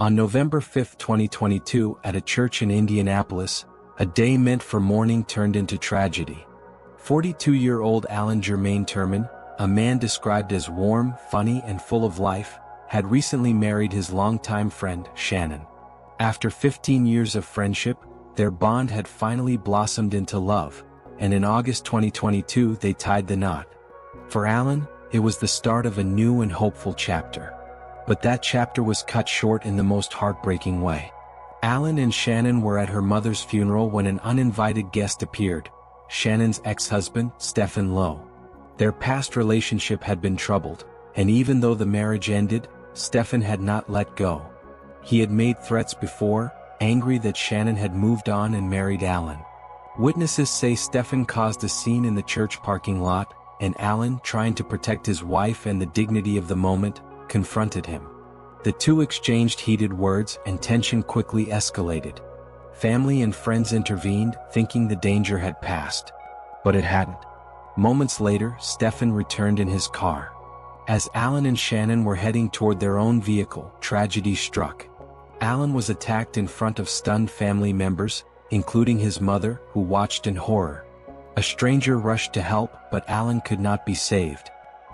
On November 5, 2022, at a church in Indianapolis, a day meant for mourning turned into tragedy. 42-year-old Alan Germaine Turman, a man described as warm, funny, and full of life, had recently married his longtime friend, Shannon. After 15 years of friendship, their bond had finally blossomed into love, and in August 2022 they tied the knot. For Alan, it was the start of a new and hopeful chapter. But that chapter was cut short in the most heartbreaking way. Alan and Shannon were at her mother's funeral when an uninvited guest appeared, Shannon's ex-husband, Stefen Lowe. Their past relationship had been troubled, and even though the marriage ended, Stefen had not let go. He had made threats before, angry that Shannon had moved on and married Alan. Witnesses say Stefen caused a scene in the church parking lot, and Alan, trying to protect his wife and the dignity of the moment, confronted him. The two exchanged heated words and tension quickly escalated. Family and friends intervened, thinking the danger had passed. But it hadn't. Moments later, Stefen returned in his car. As Alan and Shannon were heading toward their own vehicle, tragedy struck. Alan was attacked in front of stunned family members, including his mother, who watched in horror. A stranger rushed to help, but Alan could not be saved.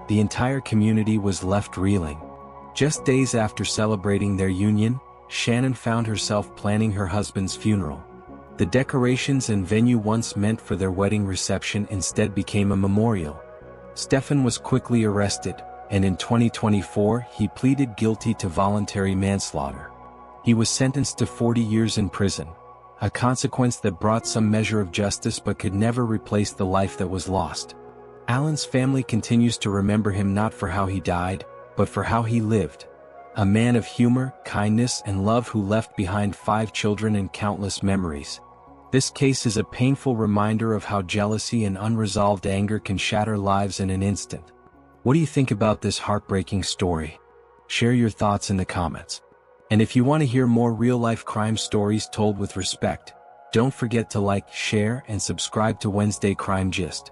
The entire community was left reeling. Just days after celebrating their union, Shannon found herself planning her husband's funeral. The decorations and venue once meant for their wedding reception instead became a memorial. Stefen was quickly arrested, and in 2024 he pleaded guilty to voluntary manslaughter. He was sentenced to 40 years in prison, a consequence that brought some measure of justice but could never replace the life that was lost. Alan's family continues to remember him not for how he died, but for how he lived. A man of humor, kindness, and love who left behind 5 children and countless memories. This case is a painful reminder of how jealousy and unresolved anger can shatter lives in an instant. What do you think about this heartbreaking story? Share your thoughts in the comments. And if you want to hear more real-life crime stories told with respect, don't forget to like, share, and subscribe to Wednesday Crime Gist.